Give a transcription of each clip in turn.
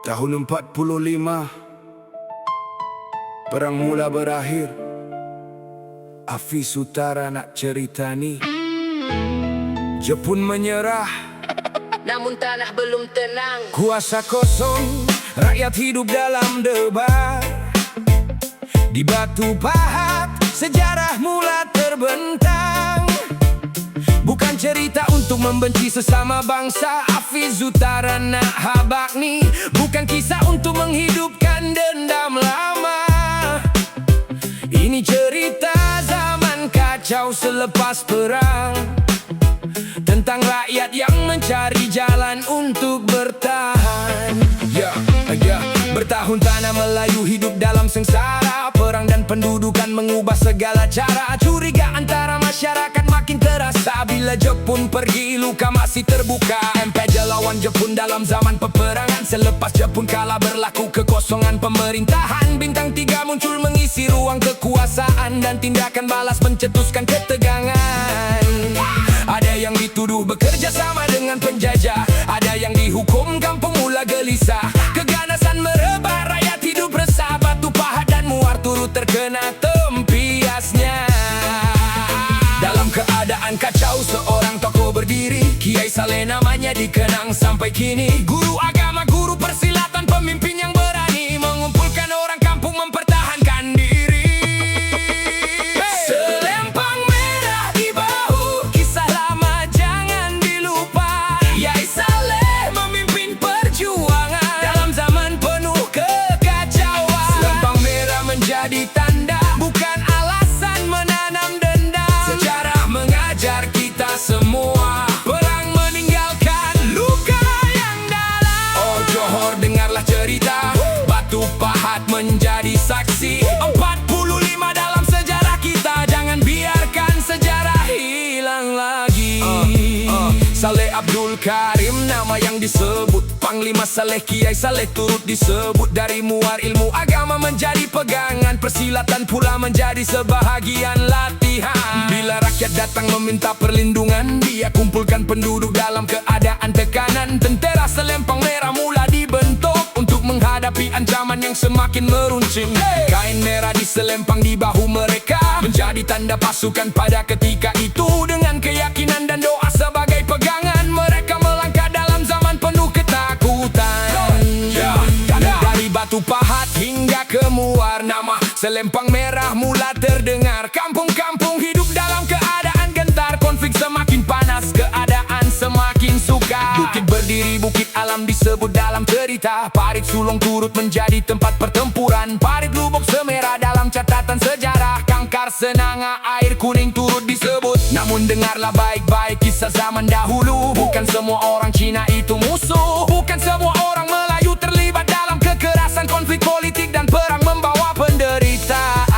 Tahun 45 perang mula berakhir. Hafiz Utara nak cerita ni, Jepun menyerah, namun tanah belum tenang. kuasa kosong, rakyat hidup dalam debar. Di Batu Pahat sejarah mula terbentang. Bukan cerita untuk membenci sesama bangsa. Hafiz Utara nak habak ni, bukan kisah untuk menghidupkan dendam lama. Ini cerita zaman kacau selepas perang, tentang rakyat yang mencari jalan untuk bertahan. Bertahun tanah Melayu hidup dalam sengsara. Perang dan pendudukan mengubah segala cara. Curiga antara masyarakat makin terasa. Bila Jepun pergi, luka masih terbuka. MPJ lawan Jepun dalam zaman peperangan. Selepas Jepun kalah, berlaku kekosongan pemerintahan. Bintang 3 muncul mengisi ruang kekuasaan, dan tindakan balas mencetuskan ketegangan. Ada yang dituduh bekerja sama dengan penjajah, ada yang dihukum kampung mula gelisah. Keganasan merebak, rakyat hidup resah. Batu Pahat dan Muar turut terkena tempiasnya. Dalam keadaan kacau, seorang tokoh berdiri. Kiai Saleh namanya dikenang sampai kini. Guru agama, guru persilatan, pemimpin yang berani mengumpulkan orang kampung mempertahankan diri. Selempang merah di bahu, kisah lama jangan dilupa. Kiai Saleh memimpin perjuangan dalam zaman penuh kekacauan. Selempang merah menjadi tanda, bukan alasan menanam dendam. Sejarah mengajar kita semua, perang meninggalkan luka yang dalam. Oh Johor, dengarlah cerita, Batu Pahat menjadi saksi. 45 dalam sejarah kita, jangan biarkan sejarah hilang lagi. Saleh Abdul Karim nama yang disebut, Panglima Saleh Kiai Saleh turut disebut. Dari Muar ilmu agama menjadi pegangan, persilatan pula menjadi sebahagian latihan. Bila rakyat datang meminta perlindungan, dia kumpulkan penduduk dalam keadaan tekanan. Tentera Selempang Merah mula dibentuk untuk menghadapi ancaman yang semakin meruncing. Kain merah di selempang di bahu mereka menjadi tanda pasukan pada ketika itu. Dengan keyakinan dan doa sebagai pegangan, mereka melangkah dalam zaman penuh ketakutan. Dari Batu Pahat hingga ke Muar, nama Selempang Merah mula terdengar. Kampung-kampung hidup dalam keadaan gentar. Konflik semakin panas, keadaan semakin sukar. Bukit berdiri, bukit alam disebut dalam cerita. Parit Sulong turut menjadi tempat pertempuran. Parit Lubuk Semerah dalam catatan sejarah. Kangkar Senanga, air kuning turut disebut. Namun dengarlah baik-baik kisah zaman dahulu. Bukan semua orang Cina itu musuh. Bukan semua orang Melayu terlibat dalam kekerasan, konflik politik dan perang membawa penderitaan.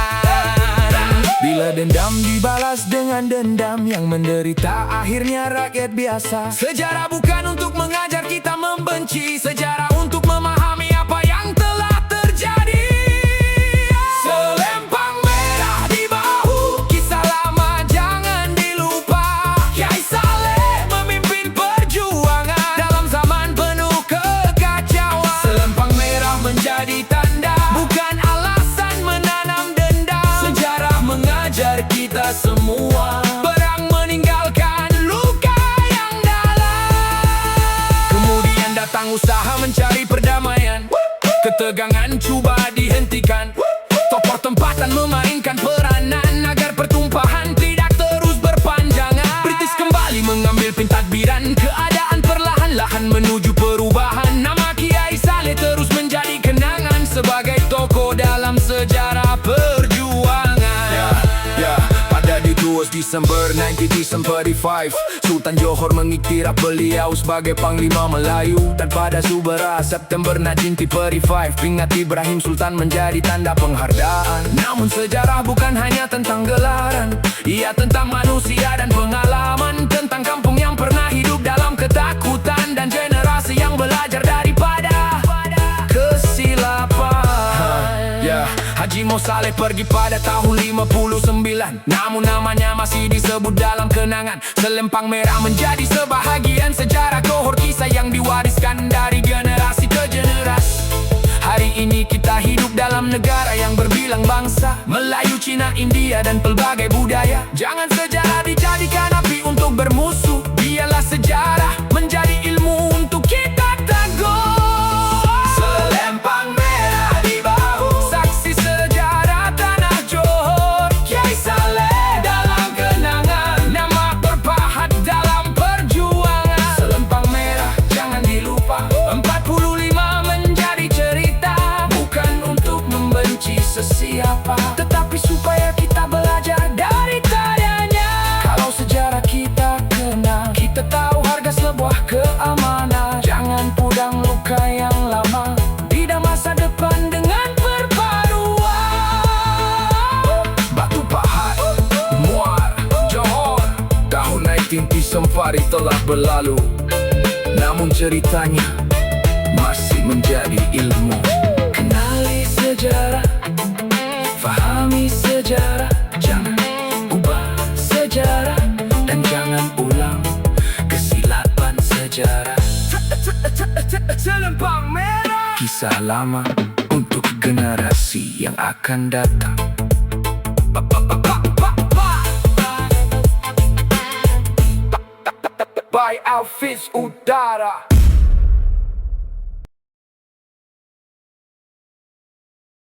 Bila dendam dibalas dengan dendam, yang menderita akhirnya rakyat biasa. Sejarah bukan untuk mengajar kita membenci, sejarah untuk memahami apa yang telah terjadi. Selempang merah di bahu, kisah lama jangan dilupa. Kiai Saleh memimpin perjuangan dalam zaman penuh kekacauan. Selempang merah menjadi tanda, bukan alasan menanam dendam. Sejarah mengajar kita semua, perang meninggalkan luka yang dalam. Kemudian datang usaha mencari perdamaian. Ketegangan cuba dihentikan. Tokoh tempatan memainkan peranan agar pertumpahan tidak terus berpanjangan. British kembali mengambil pentadbiran, keadaan perlahan-lahan menuju perubahan. Nama Kiai Saleh terus menjadi kenangan sebagai tokoh dalam sejarah perjuangan. Pada di 2 Desember 1945, Sultan Johor mengiktiraf beliau sebagai Panglima Melayu. Dan pada Subera September 1935, Pingat Ibrahim Sultan menjadi tanda penghargaan. Namun sejarah bukan hanya tentang gelaran, ia tentang manusia dan pengalaman. Tentang kampung yang pernah hidup dalam ketakutan, dan generasi yang belajar daripada kesilapan. Haji Mo Saleh pergi pada tahun 59, namun namanya masih disebut dalam kenangan. Selempang Merah menjadi sebahagian sejarah Johor, kisah yang diwariskan dari generasi ke generasi. dalam negara yang berbilang bangsa, Melayu, Cina, India, dan pelbagai budaya. Jangan sejarah dijadikan api untuk bermusuh. Biarlah sejarah menjadi ilmu untuk kita teguh. Selempang merah di bahu, saksi sejarah tanah Johor. Kyai Saleh dalam kenangan, nama berpahat dalam perjuangan. Selempang merah jangan dilupa, 45 menjadi cerita. Bukan untuk membenci sesiapa, tetapi supaya kita belajar dari tadanya. Kalau sejarah kita kenal, kita tahu harga sebuah keamanan. Jangan pudang luka yang lama, bina masa depan dengan perpaduan. Batu Pahat, Muar, Johor. Tahun 19 Sempari telah berlalu, namun ceritanya masih menjadi ilmu. Kenali sejarah, fahami sejarah, jangan ubah sejarah, dan jangan ulang kesilapan sejarah. Selempang merah, kisah lama untuk generasi yang akan datang. By Alfiz Udara.